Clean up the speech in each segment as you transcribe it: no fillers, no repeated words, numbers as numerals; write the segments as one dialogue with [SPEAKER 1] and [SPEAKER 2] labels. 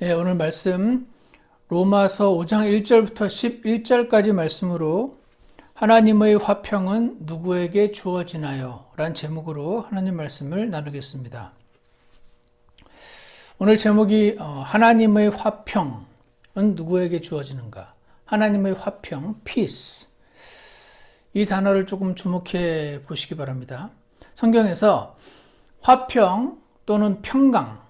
[SPEAKER 1] 예, 오늘 말씀 로마서 5장 1절부터 11절까지 말씀으로 하나님의 화평은 누구에게 주어지나요? 라는 제목으로 하나님 말씀을 나누겠습니다. 오늘 제목이 하나님의 화평은 누구에게 주어지는가? 하나님의 화평, peace. 이 단어를 조금 주목해 보시기 바랍니다. 성경에서 화평 또는 평강,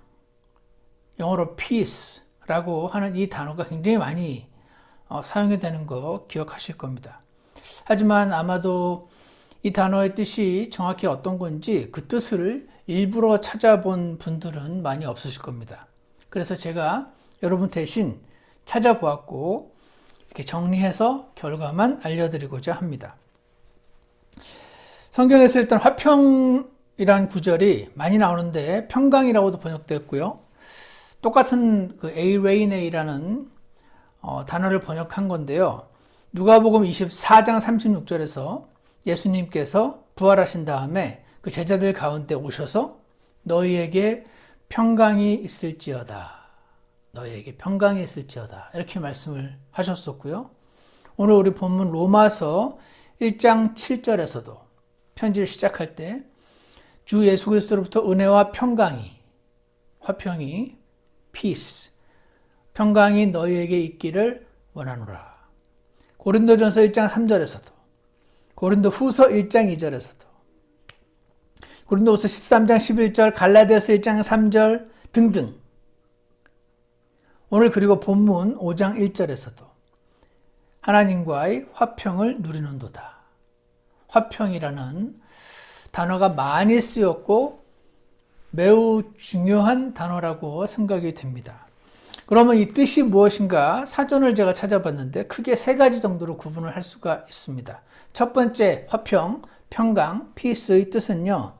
[SPEAKER 1] 영어로 peace라고 하는 이 단어가 굉장히 많이 사용이 되는 거 기억하실 겁니다. 하지만 아마도 이 단어의 뜻이 정확히 어떤 건지 그 뜻을 일부러 찾아본 분들은 많이 없으실 겁니다. 그래서 제가 여러분 대신 찾아보았고 이렇게 정리해서 결과만 알려드리고자 합니다. 성경에서 일단 화평이란 구절이 많이 나오는데 평강이라고도 번역되었고요. 똑같은 그 에이레이네이라는 단어를 번역한 건데요. 누가복음 24장 36절에서 예수님께서 부활하신 다음에 그 제자들 가운데 오셔서 너희에게 평강이 있을지어다. 너희에게 평강이 있을지어다. 이렇게 말씀을 하셨었고요. 오늘 우리 본문 로마서 1장 7절에서도 편지를 시작할 때 주 예수 그리스도로부터 은혜와 평강이, 화평이, peace, 평강이 너희에게 있기를 원하노라. 고린도전서 1장 3절에서도, 고린도 후서 1장 2절에서도, 고린도후서 13장 11절, 갈라디아서 1장 3절 등등. 오늘 그리고 본문 5장 1절에서도 하나님과의 화평을 누리는도다. 화평이라는 단어가 많이 쓰였고 매우 중요한 단어라고 생각이 됩니다. 그러면 이 뜻이 무엇인가 사전을 제가 찾아봤는데 크게 세 가지 정도로 구분을 할 수가 있습니다. 첫 번째 화평, 평강, 피스의 뜻은요.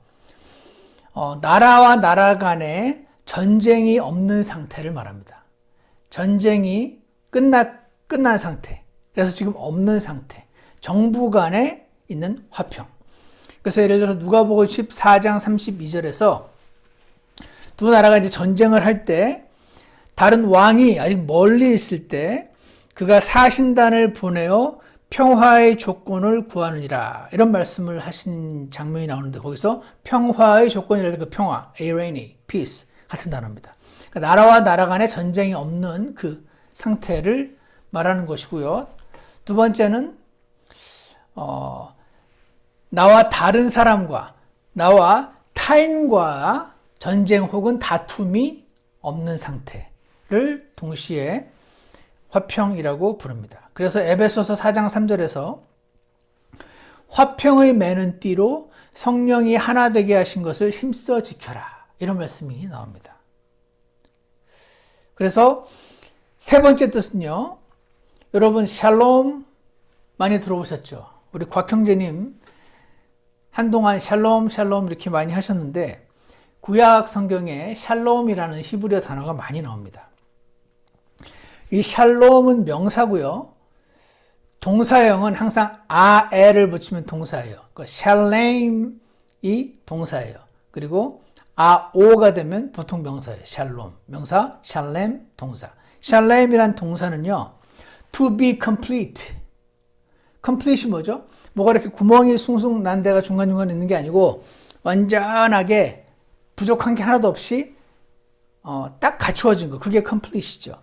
[SPEAKER 1] 나라와 나라 간에 전쟁이 없는 상태를 말합니다. 전쟁이 끝난 상태. 그래서 지금 없는 상태. 정부 간에 있는 화평. 그래서 예를 들어서 누가복음 14장 32절에서 두 나라가 이제 전쟁을 할 때 다른 왕이 아직 멀리 있을 때 그가 사신단을 보내어 평화의 조건을 구하느니라 이런 말씀을 하신 장면이 나오는데 거기서 평화의 조건이라는 그 평화, eirene, peace 같은 단어입니다. 그러니까 나라와 나라 간에 전쟁이 없는 그 상태를 말하는 것이고요. 두 번째는 나와 다른 사람과 나와 타인과 전쟁 혹은 다툼이 없는 상태를 동시에 화평이라고 부릅니다. 그래서 에베소서 4장 3절에서 화평의 매는 띠로 성령이 하나 되게 하신 것을 힘써 지켜라 이런 말씀이 나옵니다. 그래서 세 번째 뜻은요. 여러분 샬롬 많이 들어보셨죠? 우리 곽형제님 한동안 샬롬 이렇게 많이 하셨는데 구약 성경에 샬롬이라는 히브리어 단어가 많이 나옵니다. 이 샬롬은 명사고요. 동사형은 항상 아에를 붙이면 동사예요. 그 샬렘이 동사예요. 그리고 아오가 되면 보통 명사예요. 샬롬 명사, 샬렘 동사. 샬렘이란 동사는요. to be complete. complete이 뭐죠? 뭐가 이렇게 구멍이 숭숭 난 데가 중간중간 있는 게 아니고 완전하게 부족한 게 하나도 없이 딱 갖추어진 거. 그게 complete이죠.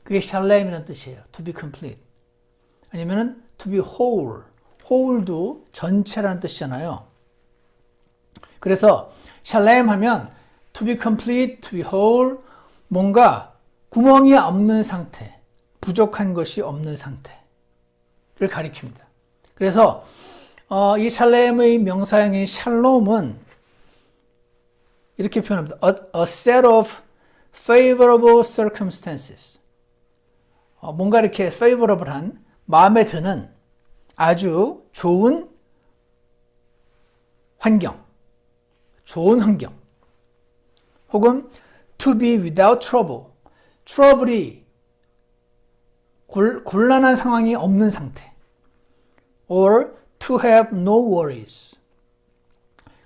[SPEAKER 1] 그게 샬렘이라는 뜻이에요. to be complete. 아니면은 to be whole. whole도 전체라는 뜻이잖아요. 그래서 샬렘 하면 to be complete, to be whole, 뭔가 구멍이 없는 상태, 부족한 것이 없는 상태를 가리킵니다. 그래서 이 샬렘의 명사형인 샬롬은 이렇게 표현합니다. A set of favorable circumstances. 뭔가 이렇게 favorable한 마음에 드는 아주 좋은 환경, 혹은 to be without trouble, trouble이 곤란한 상황이 없는 상태, or to have no worries,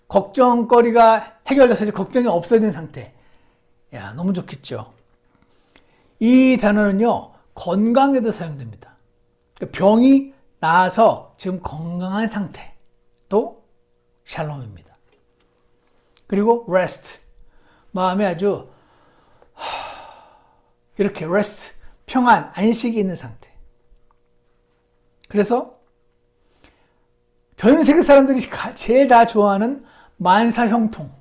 [SPEAKER 1] 걱정거리가 해결돼서 이제 걱정이 없어진 상태. 야, 너무 좋겠죠. 이 단어는요, 건강에도 사용됩니다. 병이 나아서 지금 건강한 상태도 샬롬입니다. 그리고 rest, 마음에 아주 이렇게 rest, 평안, 안식이 있는 상태. 그래서 전 세계 사람들이 제일 다 좋아하는 만사 형통,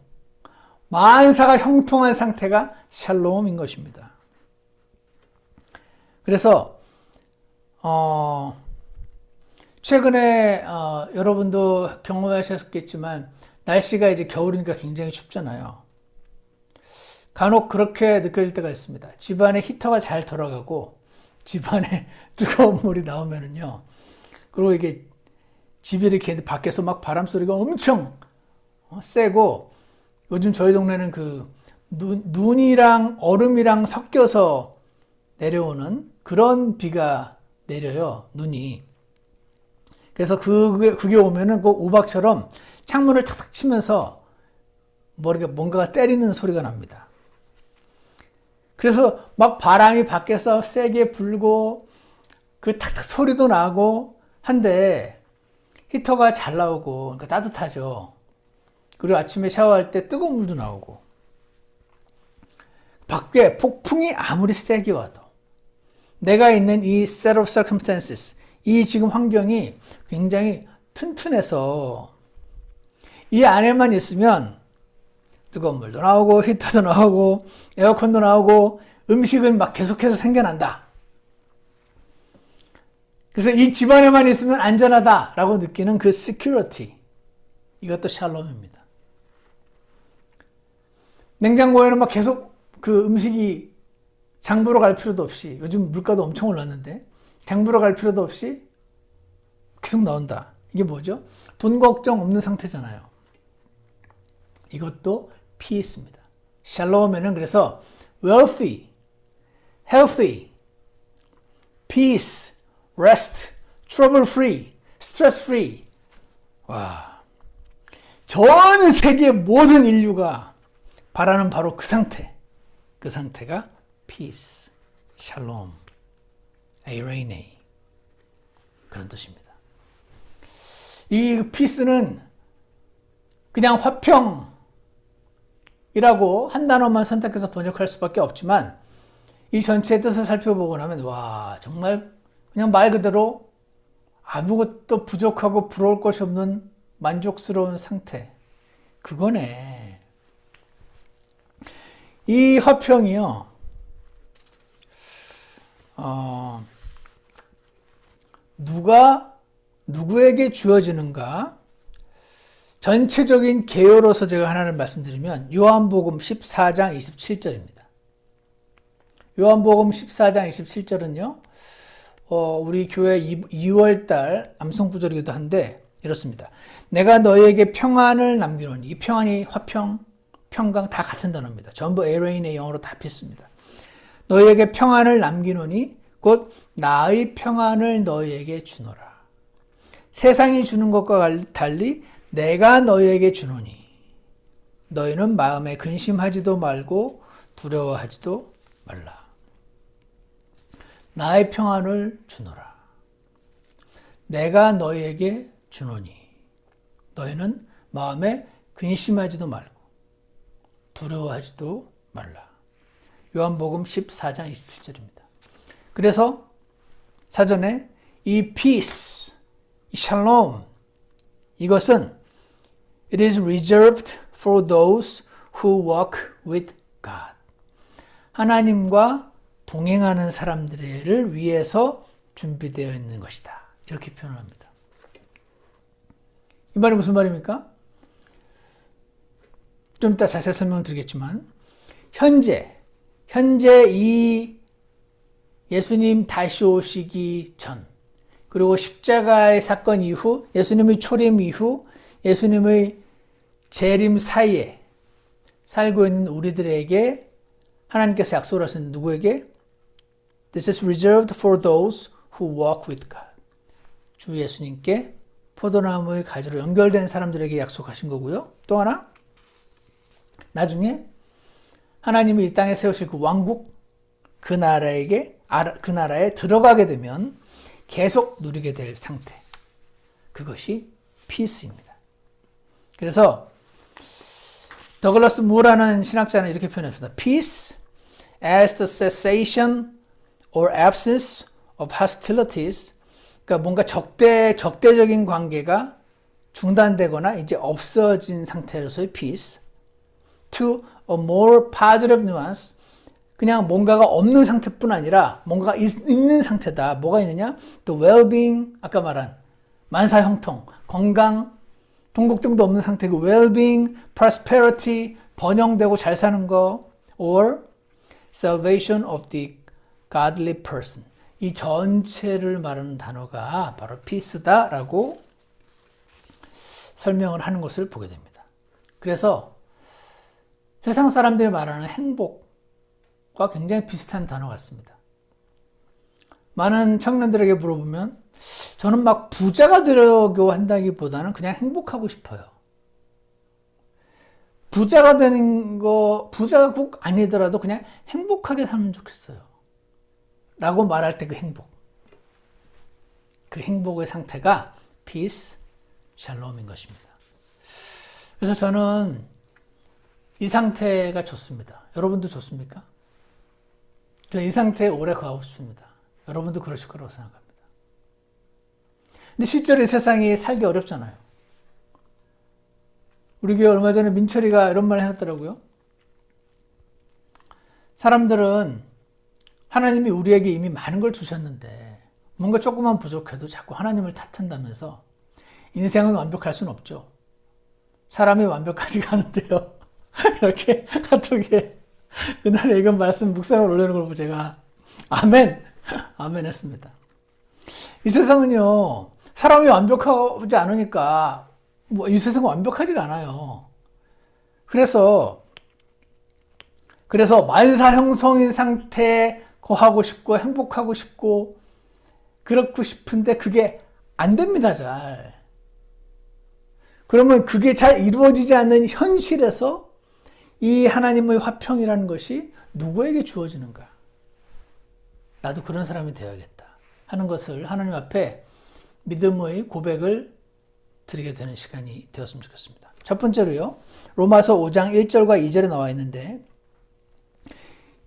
[SPEAKER 1] 만사가 형통한 상태가 샬롬인 것입니다. 그래서 최근에 여러분도 경험하셨겠지만 날씨가 이제 겨울이니까 굉장히 춥잖아요. 간혹 그렇게 느껴질 때가 있습니다. 집안에 히터가 잘 돌아가고 집안에 뜨거운 물이 나오면은요. 그리고 이게 집이 이렇게 밖에서 막 바람 소리가 엄청 세고, 요즘 저희 동네는 그 눈이랑 얼음이랑 섞여서 내려오는 그런 비가 내려요. 눈이. 그래서 그게 오면은 꼭 우박처럼 창문을 탁탁 치면서 뭔가가 때리는 소리가 납니다. 그래서 막 바람이 밖에서 세게 불고 그 탁탁 소리도 나고 한데 히터가 잘 나오고 그러니까 따뜻하죠. 그리고 아침에 샤워할 때 뜨거운 물도 나오고, 밖에 폭풍이 아무리 세게 와도 내가 있는 이 set of circumstances, 이 지금 환경이 굉장히 튼튼해서 이 안에만 있으면 뜨거운 물도 나오고 히터도 나오고 에어컨도 나오고 음식은 막 계속해서 생겨난다. 그래서 이 집안에만 있으면 안전하다라고 느끼는 그 security, 이것도 샬롬입니다. 냉장고에는 막 계속 그 음식이 장보러 갈 필요도 없이, 요즘 물가도 엄청 올랐는데 장보러 갈 필요도 없이 계속 나온다. 이게 뭐죠? 돈 걱정 없는 상태잖아요. 이것도 peace입니다. 샬롬에는 그래서 wealthy, healthy, peace, rest, trouble free, stress free. 와, 전 세계 모든 인류가 바라는 바로 그 상태. 그 상태가 peace, 샬롬, 에이레이네, 그런 뜻입니다. 이 peace는 그냥 화평이라고 한 단어만 선택해서 번역할 수밖에 없지만, 이 전체의 뜻을 살펴보고 나면 와, 정말 그냥 말 그대로 아무것도 부족하고 부러울 것이 없는 만족스러운 상태, 그거네. 이 화평이요, 누구에게 주어지는가? 전체적인 개요로서 제가 하나를 말씀드리면 요한복음 14장 27절입니다. 요한복음 14장 27절은요, 우리 교회 2월달 암송구절이기도 한데 이렇습니다. 내가 너희에게 평안을 남기노니, 이 평안이 화평, 평강 다 같은 단어입니다. 전부 에레인의 영어로 다 비슷합니다. 너희에게 평안을 남기노니 곧 나의 평안을 너희에게 주노라. 세상이 주는 것과 달리 내가 너희에게 주노니 너희는 마음에 근심하지도 말고 두려워하지도 말라. 나의 평안을 주노라. 내가 너희에게 주노니 너희는 마음에 근심하지도 말고 두려워하지도 말라. 요한복음 14장 27절입니다. 그래서 사전에 이 peace, 이 샬롬, 이것은 it is reserved for those who walk with God. 하나님과 동행하는 사람들을 위해서 준비되어 있는 것이다. 이렇게 표현합니다. 이 말이 무슨 말입니까? 좀 이따 자세히 설명드리겠지만, 현재 이 예수님 다시 오시기 전, 그리고 십자가의 사건 이후, 예수님의 초림 이후, 예수님의 재림 사이에 살고 있는 우리들에게 하나님께서 약속을 하신 누구에게? This is reserved for those who walk with God. 주 예수님께 포도나무의 가지로 연결된 사람들에게 약속하신 거고요. 또 하나, 나중에 하나님이 이 땅에 세우실 그 왕국, 그 나라에 들어가게 되면 계속 누리게 될 상태. 그것이 peace입니다. 그래서 더글라스 무라는 신학자는 이렇게 표현했습니다. Peace as the cessation or absence of hostilities. 그러니까 뭔가 적대적인 관계가 중단되거나 이제 없어진 상태로서의 peace. To a more positive nuance. 그냥 뭔가가 없는 상태뿐 아니라 뭔가가 있는 상태다. 뭐가 있느냐? 또 well-being, 아까 말한 만사형통, 건강, 동국정도 없는 상태, 그 well-being, prosperity, 번영되고 잘 사는 거, or salvation of the godly person. 이 전체를 말하는 단어가 바로 peace다라고 설명을 하는 것을 보게 됩니다. 그래서 세상 사람들이 말하는 행복과 굉장히 비슷한 단어 같습니다. 많은 청년들에게 물어보면 저는 막 부자가 되려고 한다기보다는 그냥 행복하고 싶어요. 부자가 되는 거, 부자가 꼭 아니더라도 그냥 행복하게 살면 좋겠어요. 라고 말할 때 그 행복. 그 행복의 상태가 peace, shalom인 것입니다. 그래서 저는 이 상태가 좋습니다. 여러분도 좋습니까? 저는 이 상태에 오래 가고 싶습니다. 여러분도 그러실 거라고 생각합니다. 근데 실제로 이 세상이 살기 어렵잖아요. 우리 교회 얼마 전에 민철이가 이런 말을 해놨더라고요. 사람들은 하나님이 우리에게 이미 많은 걸 주셨는데 뭔가 조금만 부족해도 자꾸 하나님을 탓한다면서 인생은 완벽할 수는 없죠. 사람이 완벽하지가 않은데요. 이렇게 카톡에 그날에 읽은 말씀 묵상을 올리는 걸 보고 제가 아멘 했습니다. 이 세상은요, 사람이 완벽하지 않으니까 이 세상은 완벽하지가 않아요. 그래서 만사형성인 상태에 거하고 싶고 행복하고 싶고 그렇고 싶은데 그게 안 됩니다, 잘. 그러면 그게 잘 이루어지지 않는 현실에서 이 하나님의 화평이라는 것이 누구에게 주어지는가? 나도 그런 사람이 되어야겠다 하는 것을 하나님 앞에 믿음의 고백을 드리게 되는 시간이 되었으면 좋겠습니다. 첫 번째로요, 로마서 5장 1절과 2절에 나와 있는데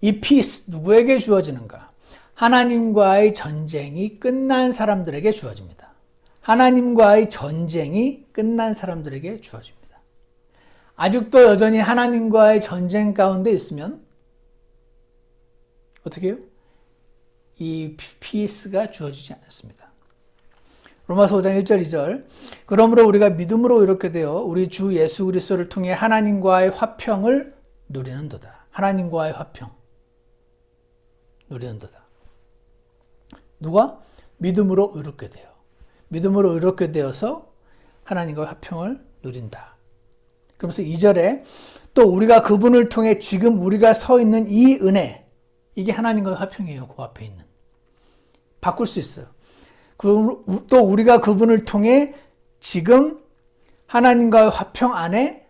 [SPEAKER 1] 이 peace 누구에게 주어지는가? 하나님과의 전쟁이 끝난 사람들에게 주어집니다. 하나님과의 전쟁이 끝난 사람들에게 주어집니다. 아직도 여전히 하나님과의 전쟁 가운데 있으면 어떻게 해요? 이 peace가 주어지지 않습니다. 로마서 5장 1절 2절 그러므로 우리가 믿음으로 이렇게 되어 우리 주 예수 그리스도를 통해 하나님과의 화평을 누리는도다. 하나님과의 화평 누리는도다. 누가? 믿음으로 의롭게 돼요. 믿음으로 의롭게 되어서 하나님과의 화평을 누린다. 그러면서 2절에 또 우리가 그분을 통해 지금 우리가 서 있는 이 은혜, 이게 하나님과의 화평이에요. 그 앞에 있는. 바꿀 수 있어요. 또 우리가 그분을 통해 지금 하나님과의 화평 안에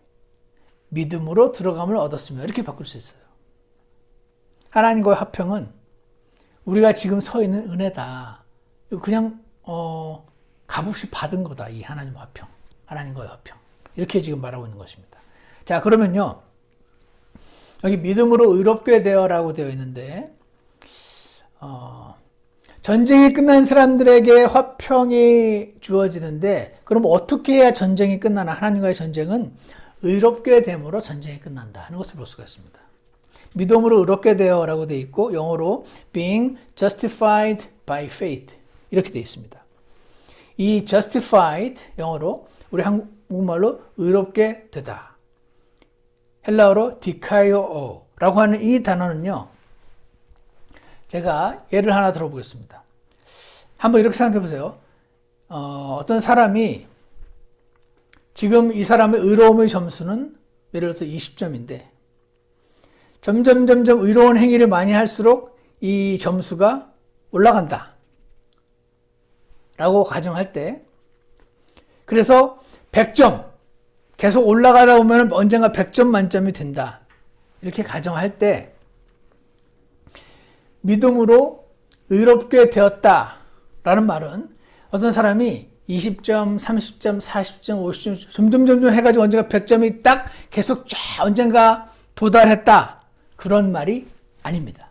[SPEAKER 1] 믿음으로 들어감을 얻었으며 이렇게 바꿀 수 있어요. 하나님과의 화평은 우리가 지금 서 있는 은혜다. 그냥 값없이 받은 거다. 이 하나님 화평, 하나님과의 화평. 이렇게 지금 말하고 있는 것입니다. 자, 그러면요. 여기 믿음으로 의롭게 되어라고 되어 있는데 전쟁이 끝난 사람들에게 화평이 주어지는데 그럼 어떻게 해야 전쟁이 끝나나? 하나님과의 전쟁은 의롭게 됨으로 전쟁이 끝난다 하는 것을 볼 수가 있습니다. 믿음으로 의롭게 되어라고 되어 있고 영어로 being justified by faith 이렇게 되어 있습니다. 이 justified 영어로 우리 한국말로 의롭게 되다. 헬라어로 dikaio라고 하는 이 단어는요. 제가 예를 하나 들어보겠습니다. 한번 이렇게 생각해 보세요. 어떤 사람이 지금 이 사람의 의로움의 점수는 예를 들어서 20점인데 점점 의로운 행위를 많이 할수록 이 점수가 올라간다. 라고 가정할 때 그래서 100점 계속 올라가다 보면 언젠가 100점 만점이 된다. 이렇게 가정할 때 믿음으로 의롭게 되었다라는 말은 어떤 사람이 20점, 30점, 40점, 50점 점점 해가지고 언젠가 100점이 딱 계속 쫙 언젠가 도달했다. 그런 말이 아닙니다.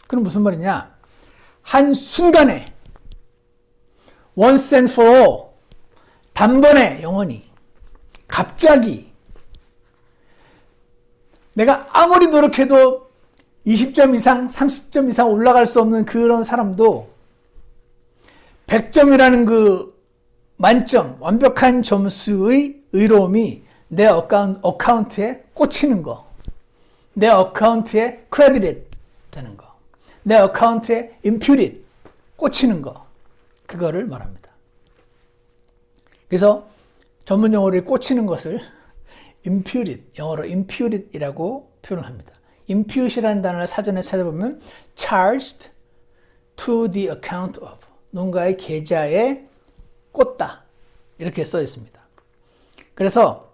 [SPEAKER 1] 그럼 무슨 말이냐? 한순간에 once and for all 단번에 영원히 갑자기 내가 아무리 노력해도 20점 이상, 30점 이상 올라갈 수 없는 그런 사람도 100점이라는 그 만점, 완벽한 점수의 의로움이 내 어카운트에 꽂히는 거, 내 어카운트에 크레딧 되는 거, 내 어카운트에 imputed 꽂히는 거, 그거를 말합니다. 그래서 전문 용어로 꽂히는 것을 imputed, 영어로 imputed이라고 표현을 합니다. imput이라는 단어를 사전에 찾아보면 charged to the account of, 누군가의 계좌에 꽂다 이렇게 써 있습니다. 그래서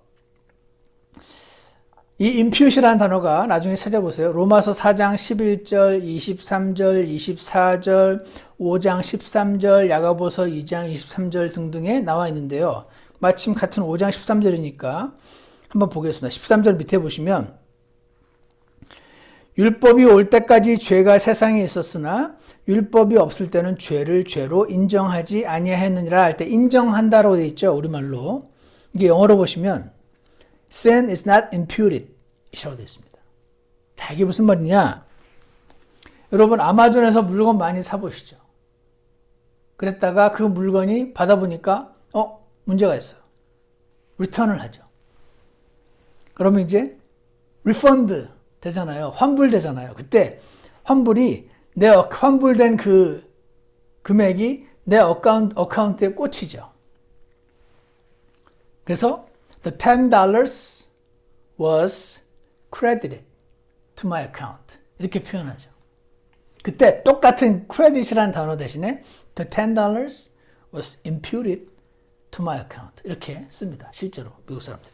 [SPEAKER 1] 이 imput이라는 단어가 나중에 찾아보세요. 로마서 4장 11절, 23절, 24절, 5장 13절, 야고보서 2장 23절 등등에 나와 있는데요. 마침 같은 5장 13절이니까 한번 보겠습니다. 13절 밑에 보시면 율법이 올 때까지 죄가 세상에 있었으나 율법이 없을 때는 죄를 죄로 인정하지 아니하였느니라 할 때 인정한다라고 되어 있죠. 우리말로. 이게 영어로 보시면 sin is not imputed 이라고 되어 있습니다. 자, 이게 무슨 말이냐? 여러분 아마존에서 물건 많이 사보시죠. 그랬다가 그 물건이 받아보니까 문제가 있어요. 리턴을 하죠. 그러면 이제 리펀드 되잖아요. 환불되잖아요. 그때 환불된 그 금액이 내 어카운트에 꽂히죠. 그래서 the $10 was credited to my account. 이렇게 표현하죠. 그때 똑같은 credit이라는 단어 대신에 the $10 was imputed to my account. 이렇게 씁니다. 실제로 미국 사람들이.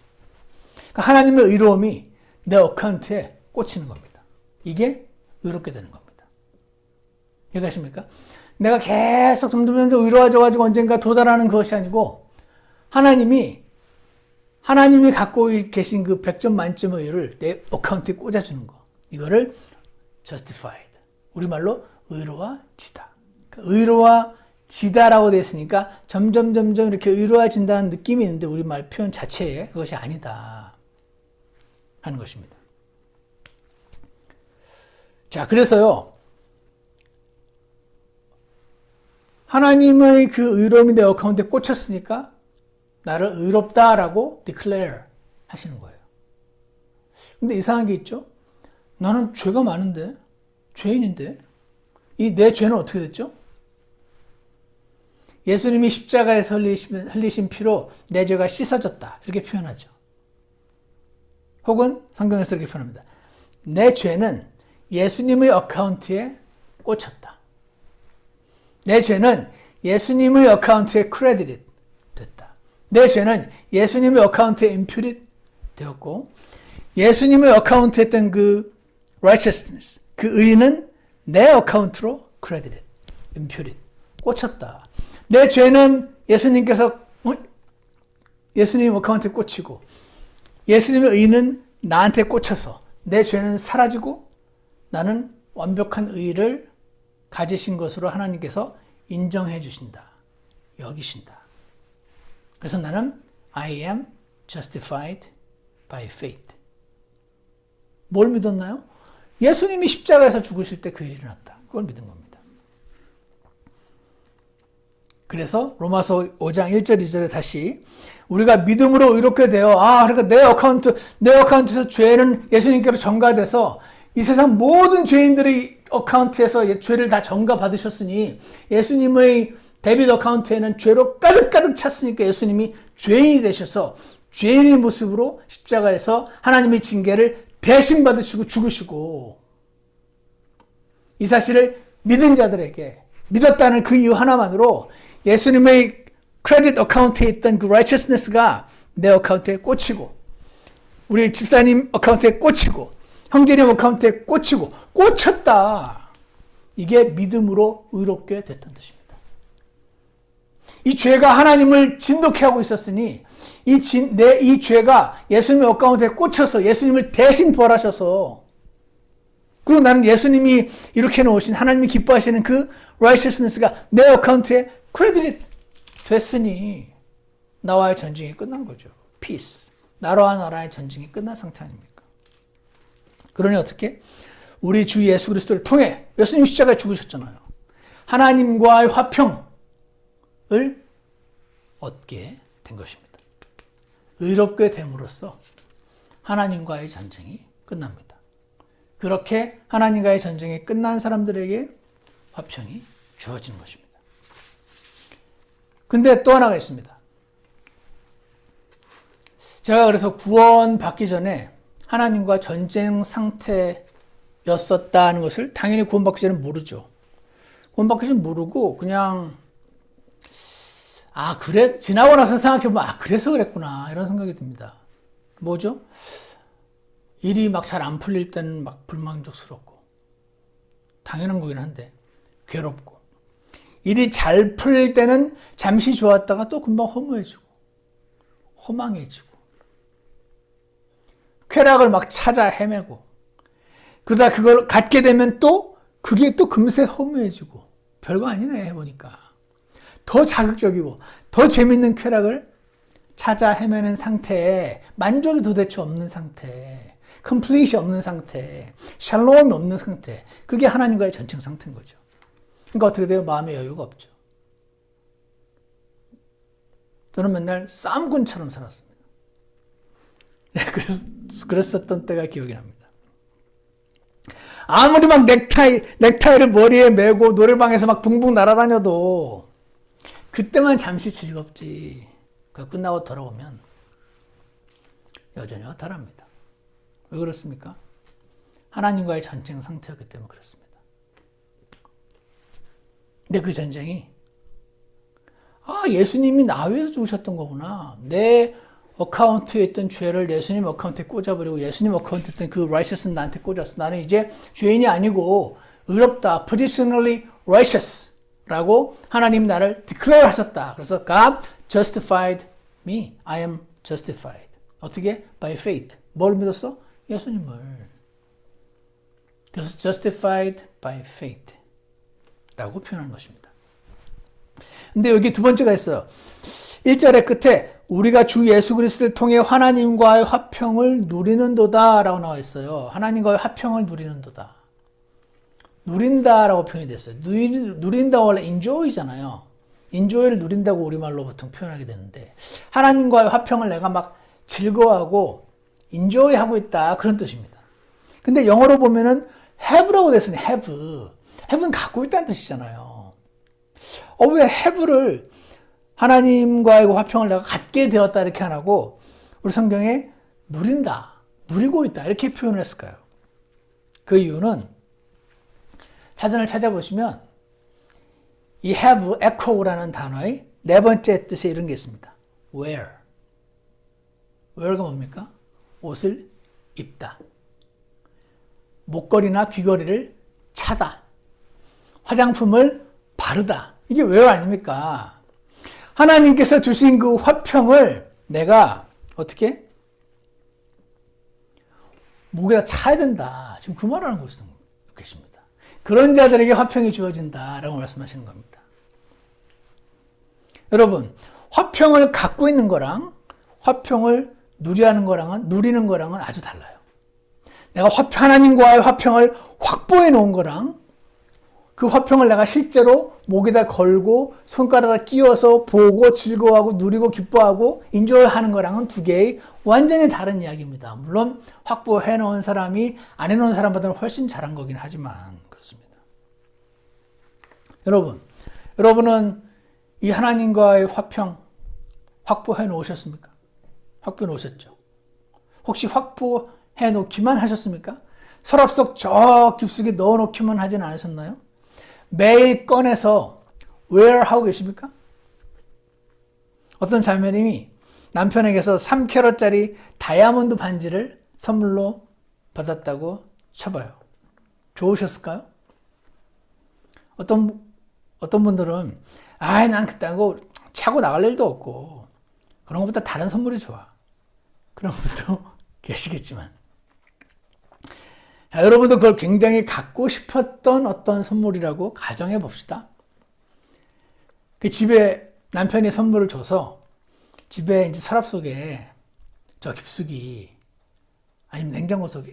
[SPEAKER 1] 그러니까 하나님의 의로움이 내 어카운트에 꽂히는 겁니다. 이게 의롭게 되는 겁니다. 이해가십니까? 내가 계속 점점 의로워져가지고 언젠가 도달하는 것이 아니고 하나님이 갖고 계신 그 100점 만점의 의를 내 어카운트에 꽂아주는 거. 이거를 justified. 우리말로 의로워지다. 그러니까 의로워지다라고 되어 있으니까 점점 이렇게 의로워진다는 느낌이 있는데 우리말 표현 자체에 그것이 아니다 하는 것입니다. 자, 그래서요. 하나님의 그 의로움이 내 어카운트에 꽂혔으니까 나를 의롭다라고 declare 하시는 거예요. 근데 이상한 게 있죠? 나는 죄가 많은데, 죄인인데, 이 내 죄는 어떻게 됐죠? 예수님이 십자가에서 흘리신 피로 내 죄가 씻어졌다. 이렇게 표현하죠. 혹은 성경에서 이렇게 표현합니다. 내 죄는 예수님의 어카운트에 꽂혔다. 내 죄는 예수님의 어카운트에 크레딧 됐다. 내 죄는 예수님의 어카운트에 imputed 되었고 예수님의 어카운트에 있던 그 righteousness, 그 의는 내 어카운트로 credited, imputed, 꽂혔다. 내 죄는 예수님께서 예수님 어카운트에 꽂히고 예수님의 의는 나한테 꽂혀서 내 죄는 사라지고 나는 완벽한 의를 가지신 것으로 하나님께서 인정해 주신다. 여기신다. 그래서 나는 I am justified by faith. 뭘 믿었나요? 예수님이 십자가에서 죽으실 때 그 일이 일어났다. 그걸 믿은 겁니다. 그래서 로마서 5장 1절 2절에 다시 우리가 믿음으로 의롭게 되어 그러니까 내 어카운트에서 죄는 예수님께로 전가돼서 이 세상 모든 죄인들의 어카운트에서 죄를 다 전가 받으셨으니 예수님의 데빗 어카운트에는 죄로 가득가득 찼으니까 예수님이 죄인이 되셔서 죄인의 모습으로 십자가에서 하나님의 징계를 대신 받으시고 죽으시고 이 사실을 믿은 자들에게 믿었다는 그 이유 하나만으로 예수님의 크레딧 어카운트에 있던 그 righteousness가 내 어카운트에 꽂히고 우리 집사님 어카운트에 꽂히고 형제님 어카운트에 꽂혔다. 이게 믿음으로 의롭게 됐다는 뜻입니다. 이 죄가 하나님을 진독해 하고 있었으니 이 죄가 예수님의 어카운트에 꽂혀서 예수님을 대신 벌하셔서, 그리고 나는 예수님이 이렇게 놓으신 하나님이 기뻐하시는 그 righteousness가 내 어카운트에 크레딧이 됐으니 나와의 전쟁이 끝난 거죠. peace. 나라와 나라의 전쟁이 끝난 상태 아닙니까? 그러니 어떻게? 우리 주 예수 그리스도를 통해 예수님 십자가에 죽으셨잖아요. 하나님과의 화평을 얻게 된 것입니다. 의롭게 됨으로써 하나님과의 전쟁이 끝납니다. 그렇게 하나님과의 전쟁이 끝난 사람들에게 화평이 주어진 것입니다. 근데 또 하나가 있습니다. 제가 그래서 구원 받기 전에 하나님과 전쟁 상태였었다는 것을 당연히 구원 받기 전에 모르죠. 구원 받기 전에 모르고 그냥 그래, 지나고 나서 생각해보면 그래서 그랬구나 이런 생각이 듭니다. 뭐죠? 일이 막 잘 안 풀릴 때는 막 불만족스럽고 당연한 거긴 한데 괴롭고, 일이 잘 풀릴 때는 잠시 좋았다가 또 금방 허무해지고 허망해지고 쾌락을 막 찾아 헤매고, 그러다 그걸 갖게 되면 또 그게 또 금세 허무해지고, 별거 아니네 해보니까 더 자극적이고 더 재밌는 쾌락을 찾아 헤매는 상태에 만족이 도대체 없는 상태, complete이 없는 상태, 샬롬이 없는 상태, 그게 하나님과의 전쟁 상태인 거죠. 그러니까 어떻게 돼요? 마음의 여유가 없죠. 저는 맨날 쌈군처럼 살았습니다. 그랬었던 때가 기억이 납니다. 아무리 막 넥타이를 머리에 메고 노래방에서 막 붕붕 날아다녀도 그때만 잠시 즐겁지, 그 끝나고 돌아오면 여전히 허탈합니다. 왜 그렇습니까? 하나님과의 전쟁 상태였기 때문에 그렇습니다. 근데 그 전쟁이 예수님이 나 위해서 죽으셨던 거구나, 내 어카운트에 있던 죄를 예수님 어카운트에 꽂아버리고 예수님 어카운트에 있던 그 righteous는 나한테 꽂았어, 나는 이제 죄인이 아니고 의롭다, positionally righteous 라고 하나님이 나를 declare 하셨다. 그래서 God justified me. I am justified. 어떻게? By faith. 뭘 믿었어? 예수님을. 그래서 justified by faith 라고 표현한 것입니다. 근데 여기 두 번째가 있어요. 1절의 끝에 우리가 주 예수 그리스도를 통해 하나님과의 화평을 누리는도다 라고 나와 있어요. 하나님과의 화평을 누리는도다. 누린다라고 표현이 됐어요. 누린다고 원래 enjoy잖아요. enjoy를 누린다고 우리말로 보통 표현하게 되는데, 하나님과의 화평을 내가 막 즐거워하고 enjoy하고 있다, 그런 뜻입니다. 근데 영어로 보면은 have라고 됐으니 have는 갖고 있다는 뜻이잖아요. 왜 have를 하나님과의 화평을 내가 갖게 되었다 이렇게 안 하고 우리 성경에 누린다, 누리고 있다 이렇게 표현을 했을까요? 그 이유는 사전을 찾아보시면 이 have, echo라는 단어의 네 번째 뜻에 이런 게 있습니다. wear가 뭡니까? 옷을 입다, 목걸이나 귀걸이를 차다, 화장품을 바르다. 이게 wear 아닙니까? 하나님께서 주신 그 화평을 내가 어떻게? 목에다 차야 된다. 지금 그 말을 하고 계십니다. 그런 자들에게 화평이 주어진다라고 말씀하시는 겁니다. 여러분, 화평을 갖고 있는 거랑 화평을 누리는 거랑은 아주 달라요. 내가 하나님과의 화평을 확보해 놓은 거랑 그 화평을 내가 실제로 목에다 걸고 손가락에 끼워서 보고 즐거워하고 누리고 기뻐하고 인조하는 거랑은 두 개의 완전히 다른 이야기입니다. 물론 확보해 놓은 사람이 안 해놓은 사람보다는 훨씬 잘한 거긴 하지만 그렇습니다. 여러분은 이 하나님과의 화평 확보해 놓으셨습니까? 확보해 놓으셨죠? 혹시 확보해 놓기만 하셨습니까? 서랍 속 저 깊숙이 넣어 놓기만 하진 않으셨나요? 매일 꺼내서 wear 하고 계십니까? 어떤 자매님이 남편에게서 3캐럿짜리 다이아몬드 반지를 선물로 받았다고 쳐봐요. 좋으셨을까요? 어떤 분들은 난 그딴 거 차고 나갈 일도 없고 그런 것보다 다른 선물이 좋아. 그런 분도 계시겠지만 자, 여러분도 그걸 굉장히 갖고 싶었던 어떤 선물이라고 가정해 봅시다. 그 집에 남편이 선물을 줘서 집에 이제 서랍 속에 저 깊숙이 아니면 냉장고 속에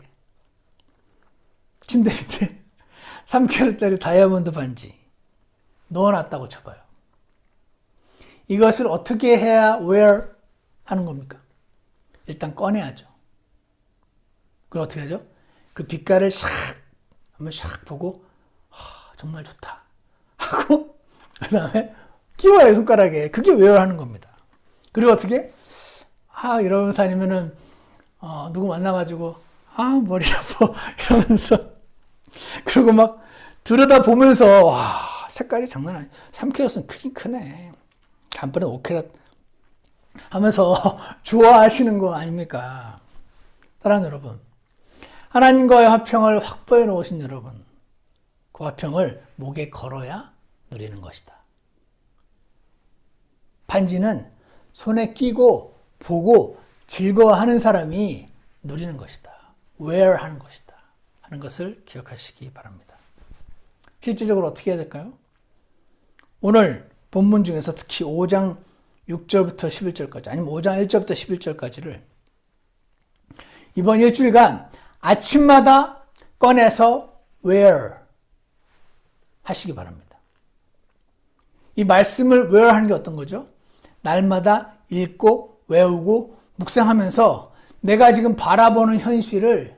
[SPEAKER 1] 침대 밑에 3kg짜리 다이아몬드 반지 넣어놨다고 쳐봐요. 이것을 어떻게 해야 wear 하는 겁니까? 일단 꺼내야죠. 그걸 어떻게 하죠? 그 빛깔을 한번 샥 보고 정말 좋다 하고 그 다음에 끼워요, 손가락에. 그게 wear 하는 겁니다. 그리고 어떻게? 이러면서 아니면은 누구 만나가지고 머리 아파 이러면서 그리고 막 들여다보면서 와 색깔이 장난 아니야. 3K였으면 크긴 크네. 단번에 5K 하면서 좋아하시는 거 아닙니까? 사랑하는 여러분, 하나님과의 화평을 확보해 놓으신 여러분, 그 화평을 목에 걸어야 누리는 것이다. 반지는 손에 끼고 보고 즐거워하는 사람이 누리는 것이다. wear 하는 것이다. 하는 것을 기억하시기 바랍니다. 실질적으로 어떻게 해야 될까요? 오늘 본문 중에서 특히 5장 6절부터 11절까지 아니면 5장 1절부터 11절까지를 이번 일주일간 아침마다 꺼내서 wear 하시기 바랍니다. 이 말씀을 wear 하는 게 어떤 거죠? 날마다 읽고 외우고 묵상하면서 내가 지금 바라보는 현실을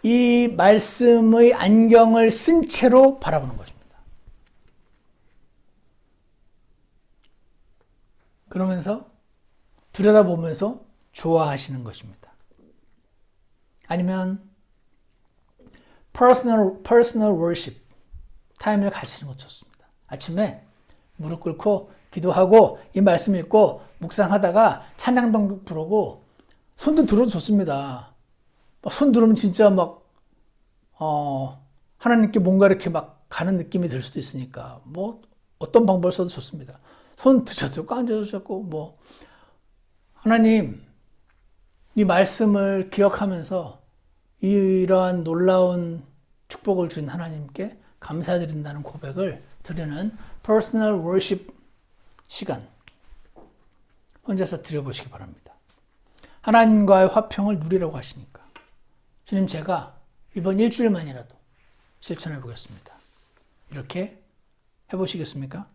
[SPEAKER 1] 이 말씀의 안경을 쓴 채로 바라보는 것입니다. 그러면서 들여다보면서 좋아하시는 것입니다. 아니면 personal worship 타임을 가지시는 것도 좋습니다. 아침에 무릎 꿇고 기도하고 이 말씀 읽고 묵상하다가 찬양도 부르고 손도 들어도 좋습니다. 손 들으면 진짜 막 하나님께 뭔가 이렇게 막 가는 느낌이 들 수도 있으니까 뭐 어떤 방법을 써도 좋습니다. 손 드셔도 앉아도 좋고 하나님 이 말씀을 기억하면서 이러한 놀라운 축복을 주신 하나님께 감사드린다는 고백을 드리는 personal worship 시간 혼자서 드려보시기 바랍니다. 하나님과의 화평을 누리라고 하시니까 주님 제가 이번 일주일만이라도 실천해 보겠습니다. 이렇게 해보시겠습니까?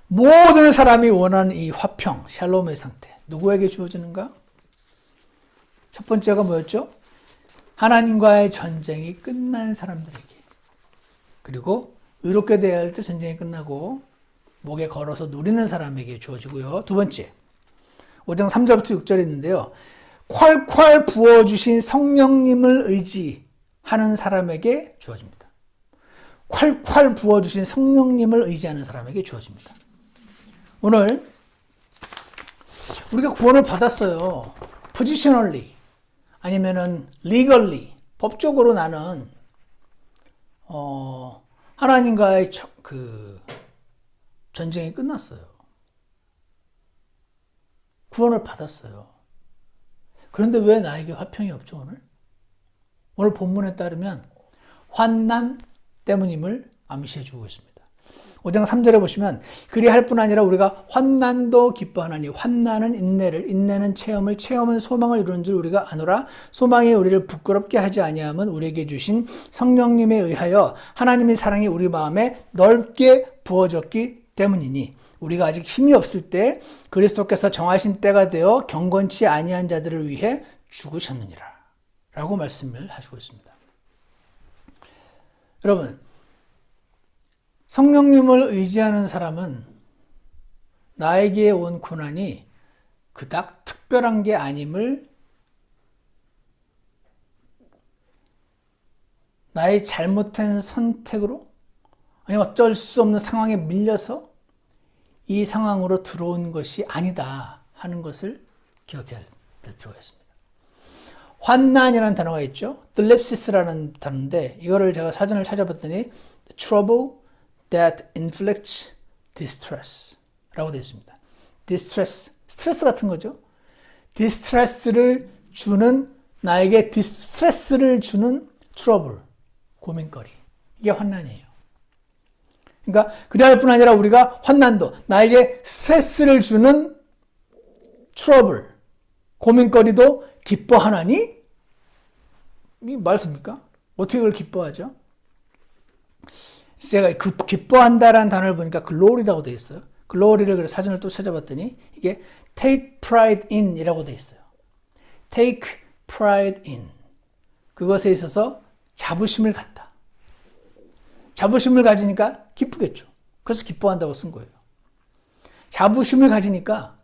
[SPEAKER 1] 모든 사람이 원하는 이 화평, 샬롬의 상태 누구에게 주어지는가? 첫 번째가 뭐였죠? 하나님과의 전쟁이 끝난 사람들에게, 그리고 의롭게 대해야 할 때 전쟁이 끝나고 목에 걸어서 누리는 사람에게 주어지고요. 두 번째, 5장 3절부터 6절이 있는데요. 콸콸 부어주신 성령님을 의지하는 사람에게 주어집니다. 콸콸 부어주신 성령님을 의지하는 사람에게 주어집니다. 오늘 우리가 구원을 받았어요. positionally 아니면은 legally 법적으로 나는 하나님과의 전쟁이 끝났어요. 구원을 받았어요. 그런데 왜 나에게 화평이 없죠, 오늘? 오늘 본문에 따르면 환난 때문임을 암시해 주고 있습니다. 5장 3절에 보시면 그리할 뿐 아니라 우리가 환난도 기뻐하나니 환난은 인내를, 인내는 체험을, 체험은 소망을 이루는 줄 우리가 아노라. 소망이 우리를 부끄럽게 하지 아니함은 우리에게 주신 성령님에 의하여 하나님의 사랑이 우리 마음에 넓게 부어졌기 때문이니 우리가 아직 힘이 없을 때 그리스도께서 정하신 때가 되어 경건치 아니한 자들을 위해 죽으셨느니라 라고 말씀을 하시고 있습니다. 여러분, 성령님을 의지하는 사람은 나에게 온 고난이 그닥 특별한 게 아님을 나의 잘못된 선택으로 아니면 어쩔 수 없는 상황에 밀려서 이 상황으로 들어온 것이 아니다 하는 것을 기억해야 될 필요가 있습니다. 환난이라는 단어가 있죠. 딜립시스라는 단어인데 이거를 제가 사전을 찾아봤더니 trouble that inflicts distress 라고 되어 있습니다. distress, 스트레스 같은 거죠. 디스트레스를 주는, 나에게 스트레스를 주는 트러블, 고민거리. 이게 환난이에요. 그러니까 그래야 뿐 아니라 우리가 환난도, 나에게 스트레스를 주는 트러블, 고민거리도 기뻐하나니? 이 말씀입니까? 어떻게 그걸 기뻐하죠? 제가 그 기뻐한다라는 단어를 보니까 글로리라고 되어 있어요. 글로리를 그래서 사전을 또 찾아봤더니 이게 take pride in 이라고 되어 있어요. take pride in. 그것에 있어서 자부심을 갖다. 자부심을 가지니까 기쁘겠죠. 그래서 기뻐한다고 쓴 거예요. 자부심을 가지니까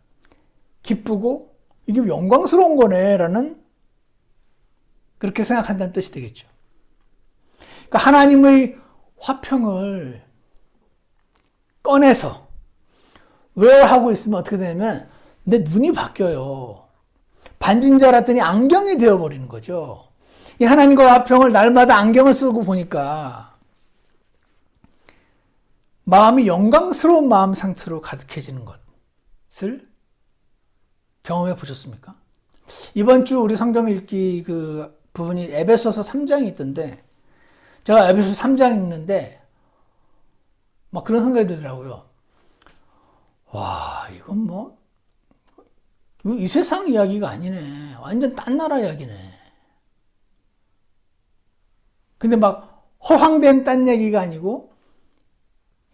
[SPEAKER 1] 기쁘고 이게 영광스러운 거네 라는 그렇게 생각한다는 뜻이 되겠죠. 그러니까 하나님의 화평을 꺼내서 외워하고 있으면 어떻게 되냐면 내 눈이 바뀌어요. 반진 줄 알았더니 안경이 되어버리는 거죠. 이 하나님과 화평을 날마다 안경을 쓰고 보니까 마음이 영광스러운 마음 상태로 가득해지는 것을 경험해 보셨습니까? 이번 주 우리 성경 읽기 그 부분이 에베소서 3장이 있던데 제가 에베소서 3장 읽는데 막 그런 생각이 들더라고요. 와, 이건 뭐 이 세상 이야기가 아니네. 완전 딴 나라 이야기네. 근데 막 허황된 딴 얘기가 아니고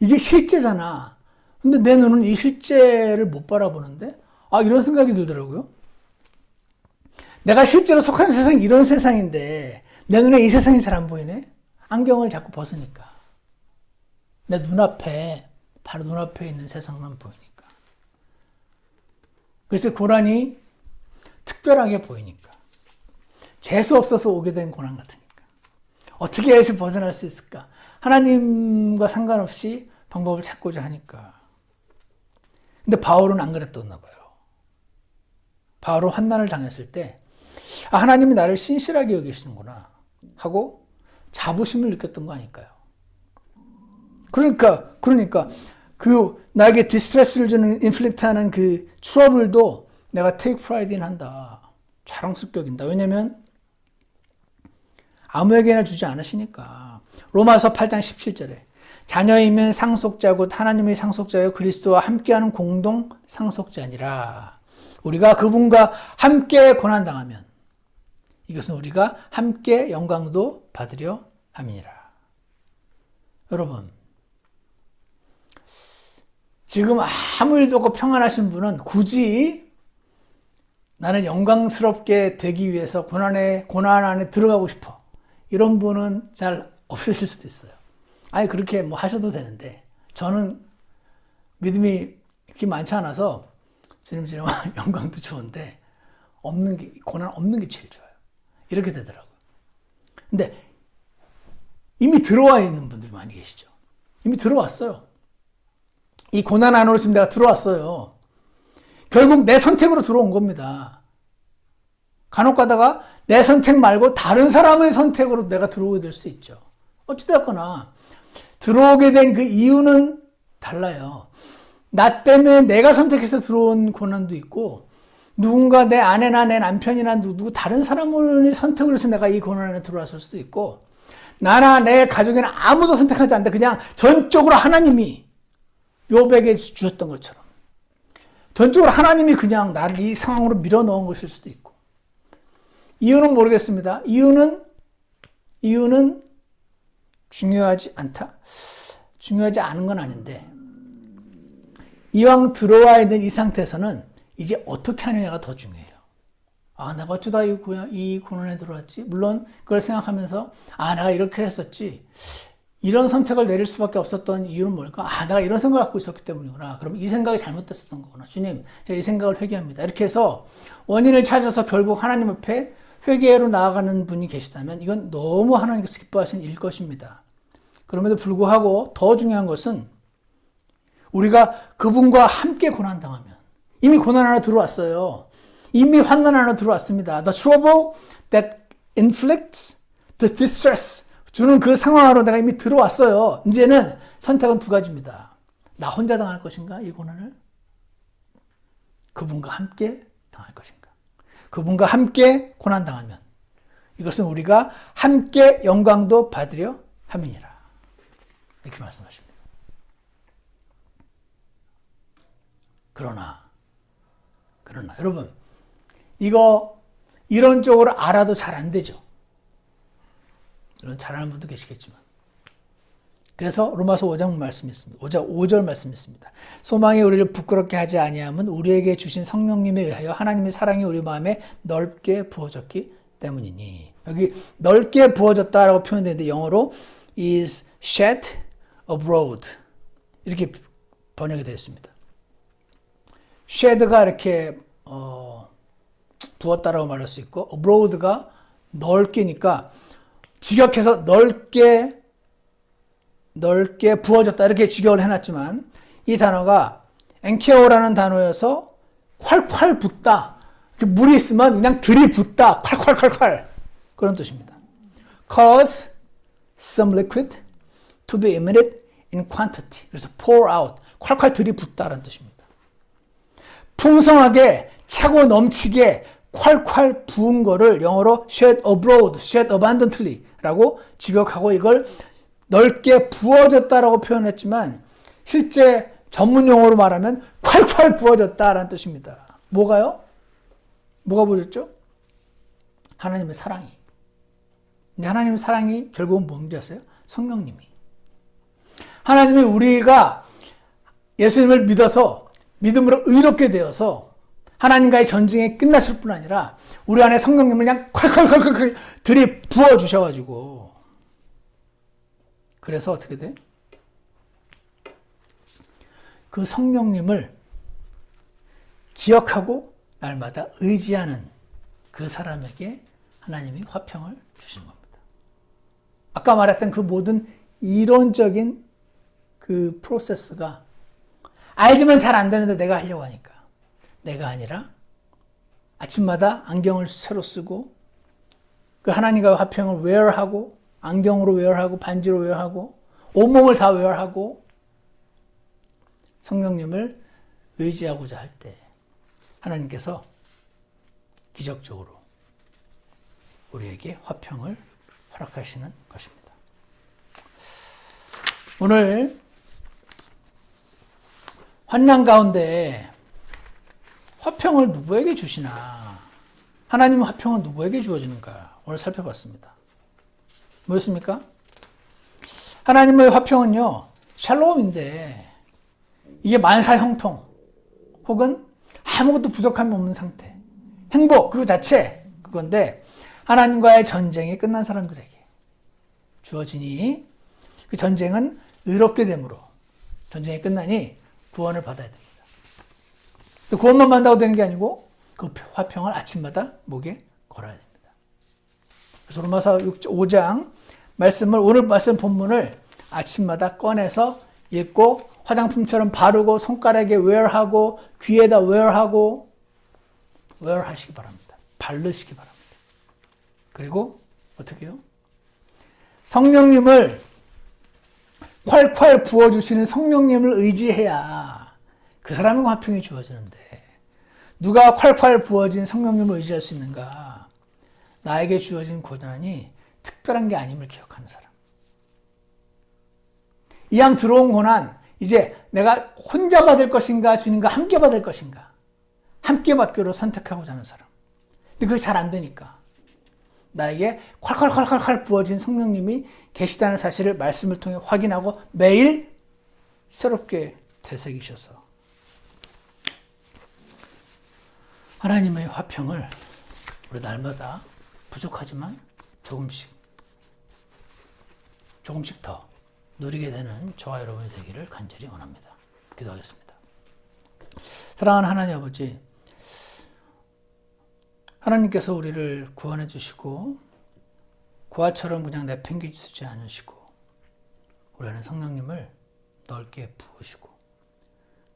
[SPEAKER 1] 이게 실제잖아. 근데 내 눈은 이 실제를 못 바라보는데 이런 생각이 들더라고요. 내가 실제로 속한 세상이 이런 세상인데 내 눈에 이 세상이 잘 안 보이네. 안경을 자꾸 벗으니까 내 눈앞에, 바로 눈앞에 있는 세상만 보이니까. 그래서 고난이 특별하게 보이니까. 재수 없어서 오게 된 고난 같으니까. 어떻게 해서 벗어날 수 있을까? 하나님과 상관없이 방법을 찾고자 하니까. 근데 바울은 안 그랬었나 봐요. 바울은 환난을 당했을 때 하나님이 나를 신실하게 여기시는구나 하고 자부심을 느꼈던 거 아닐까요? 그러니까 그 나에게 디스트레스를 주는 인플릭트하는 그 트러블도 내가 take pride in 한다. 자랑스럽게 여긴다. 왜냐면 아무에게나 주지 않으시니까. 로마서 8장 17절에 자녀이면 상속자 곧 하나님의 상속자여 그리스도와 함께하는 공동 상속자니라. 우리가 그분과 함께 고난당하면 이것은 우리가 함께 영광도 받으려 함이니라. 여러분, 지금 아무 일도 없고 평안하신 분은 굳이 나는 영광스럽게 되기 위해서 고난 안에 들어가고 싶어. 이런 분은 잘 없으실 수도 있어요. 아니, 그렇게 뭐 하셔도 되는데, 저는 믿음이 그렇게 많지 않아서, 주님, 영광도 좋은데, 고난 없는 게 제일 좋아요. 이렇게 되더라고요. 근데, 이미 들어와 있는 분들 많이 계시죠. 이미 들어왔어요. 이 고난 안으로 지금 내가 들어왔어요. 결국 내 선택으로 들어온 겁니다. 간혹 가다가 내 선택 말고 다른 사람의 선택으로 내가 들어오게 될 수 있죠. 어찌되었거나 들어오게 된 그 이유는 달라요. 나 때문에 내가 선택해서 들어온 고난도 있고 누군가 내 아내나 내 남편이나 누구 다른 사람의 선택을 해서 내가 이 고난 안에 들어왔을 수도 있고 나나 내 가족에는 아무도 선택하지 않는데 그냥 전적으로 하나님이 욥에게 주셨던 것처럼 전적으로 하나님이 그냥 나를 이 상황으로 밀어넣은 것일 수도 있고 이유는 모르겠습니다. 이유는 중요하지 않다? 중요하지 않은 건 아닌데 이왕 들어와 있는 이 상태에서는 이제 어떻게 하느냐가 더 중요해요. 내가 어쩌다 이 고난에 들어왔지? 물론 그걸 생각하면서 내가 이렇게 했었지. 이런 선택을 내릴 수밖에 없었던 이유는 뭘까? 내가 이런 생각을 갖고 있었기 때문이구나. 그럼 이 생각이 잘못됐었던 거구나. 주님, 제가 이 생각을 회개합니다. 이렇게 해서 원인을 찾아서 결국 하나님 앞에 회개로 나아가는 분이 계시다면 이건 너무 하나님께서 기뻐하시는 일 것입니다. 그럼에도 불구하고 더 중요한 것은 우리가 그분과 함께 고난당하면 이미 고난 하나 들어왔어요. 이미 환난 안으로 들어왔습니다. The trouble that inflicts the distress. 주는 그 상황으로 내가 이미 들어왔어요. 이제는 선택은 두 가지입니다. 나 혼자 당할 것인가? 이 고난을? 그분과 함께 당할 것인가? 그분과 함께 고난당하면 이것은 우리가 함께 영광도 받으려 함이니라. 이렇게 말씀하십니다. 그러나 여러분, 이거 이론적으로 알아도 잘 안 되죠. 물론 잘하는 분도 계시겠지만. 그래서 로마서 5장 말씀이 있습니다. 5절 말씀이 있습니다. 소망이 우리를 부끄럽게 하지 아니함은 우리에게 주신 성령님에 의하여 하나님의 사랑이 우리 마음에 넓게 부어졌기 때문이니. 여기 넓게 부어졌다라고 표현되는데 영어로 is shed abroad 이렇게 번역이 되어 있습니다. shed가 이렇게 부었다라고 말할 수 있고 abroad가 넓게니까 직역해서 넓게 부어졌다 이렇게 직역을 해놨지만 이 단어가 엔케오라는 단어여서 콸콸 붓다. 물이 있으면 그냥 들이붓다. 콸콸콸콸 그런 뜻입니다. Cause some liquid to be emitted in quantity. 그래서 pour out. 콸콸 들이붓다라는 뜻입니다. 풍성하게 차고 넘치게 콸콸 부은 거를 영어로 shed abroad, shed abundantly 라고 직역하고 이걸 넓게 부어졌다라고 표현했지만 실제 전문 용어로 말하면 콸콸 부어졌다라는 뜻입니다. 뭐가요? 뭐가 부어졌죠? 하나님의 사랑이. 근데 하나님의 사랑이 결국은 뭔지 아세요? 성령님이. 하나님이 우리가 예수님을 믿어서 믿음으로 의롭게 되어서 하나님과의 전쟁이 끝났을 뿐 아니라 우리 안에 성령님을 그냥 콸콸콸콸 들이부어 주셔가지고 그래서 어떻게 돼? 그 성령님을 기억하고 날마다 의지하는 그 사람에게 하나님이 화평을 주신 겁니다. 아까 말했던 그 모든 이론적인 그 프로세스가 알지만 잘 안 되는데 내가 하려고 하니까 내가 아니라 아침마다 안경을 새로 쓰고 그 하나님과의 화평을 웨어하고 안경으로 웨어하고 반지로 웨어하고 온몸을 다 웨어하고 성령님을 의지하고자 할 때 하나님께서 기적적으로 우리에게 화평을 허락하시는 것입니다. 오늘 환난 가운데 화평을 누구에게 주시나? 하나님의 화평은 누구에게 주어지는가? 오늘 살펴봤습니다. 뭐였습니까? 하나님의 화평은요, 샬롬인데 이게 만사형통 혹은 아무것도 부족함이 없는 상태, 행복 그 자체 그건데 하나님과의 전쟁이 끝난 사람들에게 주어지니 그 전쟁은 의롭게 됨으로 전쟁이 끝나니 구원을 받아야 됩니다. 또 구원만 받는다고 되는 게 아니고 그 화평을 아침마다 목에 걸어야 됩니다. 그래서 로마서 5장 말씀을 오늘 말씀 본문을 아침마다 꺼내서 읽고 화장품처럼 바르고 손가락에 웨어하고 귀에다 웨어하고 웨어하시기 바랍니다. 바르시기 바랍니다. 그리고 어떻게 해요? 성령님을 콸콸 부어주시는 성령님을 의지해야 그 사람의 화평이 주어지는데 누가 콸콸 부어진 성령님을 의지할 수 있는가? 나에게 주어진 고난이 특별한 게 아님을 기억하는 사람. 이왕 들어온 고난 이제 내가 혼자 받을 것인가 주님과 함께 받을 것인가 함께 받기로 선택하고자 하는 사람. 근데 그게 잘 안 되니까 나에게 콸콸콸콸 부어진 성령님이 계시다는 사실을 말씀을 통해 확인하고 매일 새롭게 되새기셔서 하나님의 화평을 우리 날마다 부족하지만 조금씩 더 누리게 되는 저와 여러분이 되기를 간절히 원합니다. 기도하겠습니다. 사랑하는 하나님 아버지, 하나님께서 우리를 구원해 주시고 고아처럼 그냥 내팽개치지 않으시고 우리 안에 성령님을 넓게 부으시고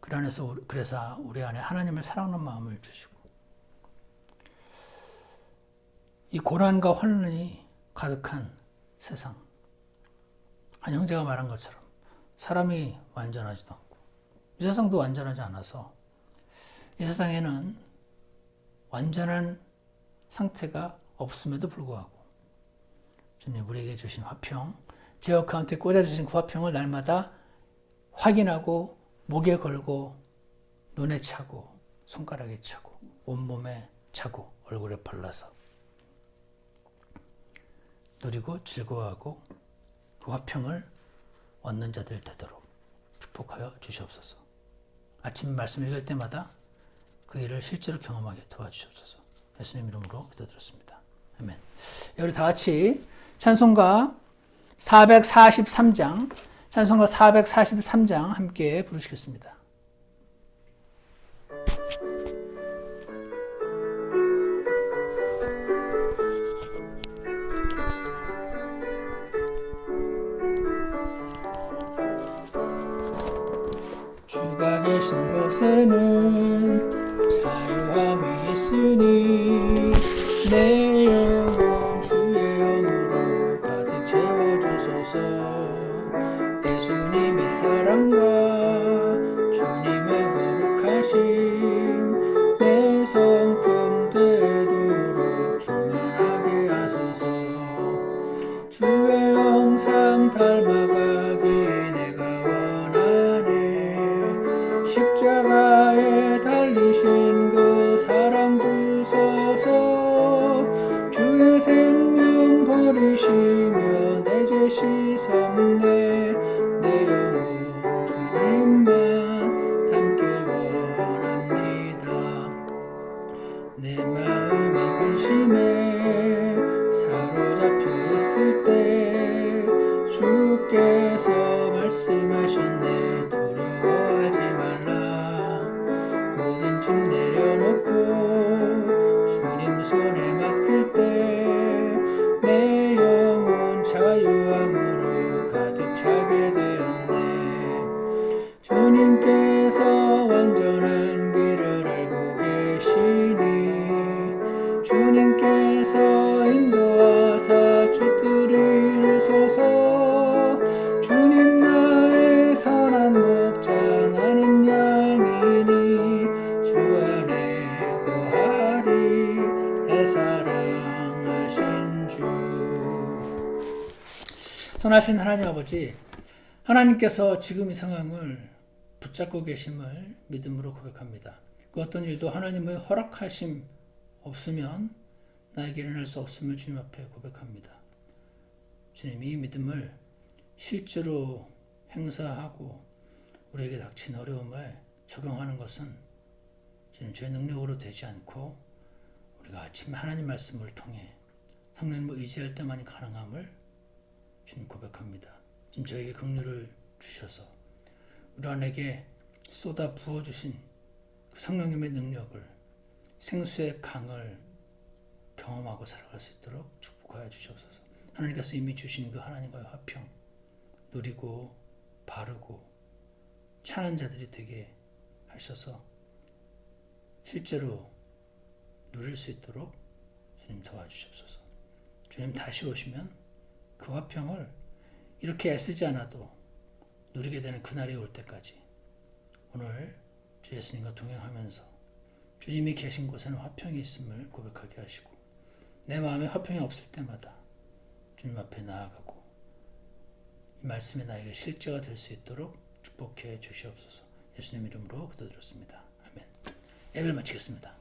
[SPEAKER 1] 그래서 우리 안에 하나님을 사랑하는 마음을 주시고 이 고난과 혼란이 가득한 세상. 한 형제가 말한 것처럼 사람이 완전하지도 않고 이 세상도 완전하지 않아서 이 세상에는 완전한 상태가 없음에도 불구하고 주님 우리에게 주신 화평, 제 어카운트에 꽂아주신 그 화평을 날마다 확인하고 목에 걸고 눈에 차고 손가락에 차고 온몸에 차고 얼굴에 발라서 누리고 즐거워하고 그 화평을 얻는 자들 되도록 축복하여 주시옵소서. 아침 말씀 읽을 때마다 그 일을 실제로 경험하게 도와주시옵소서. 예수님 이름으로 기도드렸습니다. 아멘. 우리 다 같이 찬송가 443장 함께 부르시겠습니다. 주가 계신 곳에는 자유함이 있으니 내 영혼 주의 영으로 가득 채워주소서. 예수님의 사랑과 주님의 거룩하심 내 성품 되도록 충만하게 하소서. 주의 형상 닮아가기 내가 원하네. 십자가에 달리신 그 사랑 주소서. 주의 생명 버리시며 내 죄 씻었네. 내 영혼 주님만 닮길 원합니다. 내 마음이 근심에 사로잡혀 있을 때 주께서 말씀하셨네. 두려워하지 말라. 모든 짐 내려놓고 주님 손에 맡길 때 내 영혼 자유함으로 가득 차게 되었네. 주님께서 완전한 길을 알고 계시니 주님께서 인도하사 주들이 이루소서. 주님 나의 선한 목자 나는 양이니 주 안에 거하리 내 사랑하신 주. 선하신 하나님 아버지, 하나님께서 지금 이 상황을 붙잡고 계심을 믿음으로 고백합니다. 그 어떤 일도 하나님의 허락하심 없으면 나에게 일어날 수 없음을 주님 앞에 고백합니다. 주님, 이 믿음을 실제로 행사하고 우리에게 닥친 어려움을 적용하는 것은 주님 저의 능력으로 되지 않고 우리가 아침에 하나님 말씀을 통해 성령님을 의지할 때만이 가능함을 주님 고백합니다. 지금 저에게 긍휼을 주셔서 우리 안에게 쏟아 부어주신 그 성령님의 능력을, 생수의 강을 경험하고 살아갈 수 있도록 축복하여 주시옵소서. 하나님께서 이미 주신 그 하나님과의 화평 누리고 바르고 찬한 자들이 되게 하셔서 실제로 누릴 수 있도록 주님 도와주시옵소서. 주님 다시 오시면 그 화평을 이렇게 애쓰지 않아도 누리게 되는 그날이 올 때까지 오늘 주 예수님과 동행하면서 주님이 계신 곳에는 화평이 있음을 고백하게 하시고 내 마음에 화평이 없을 때마다 주님 앞에 나아가고 이 말씀이 나에게 실제가 될 수 있도록 축복해 주시옵소서. 예수님 이름으로 기도드렸습니다. 아멘. 예배를 마치겠습니다.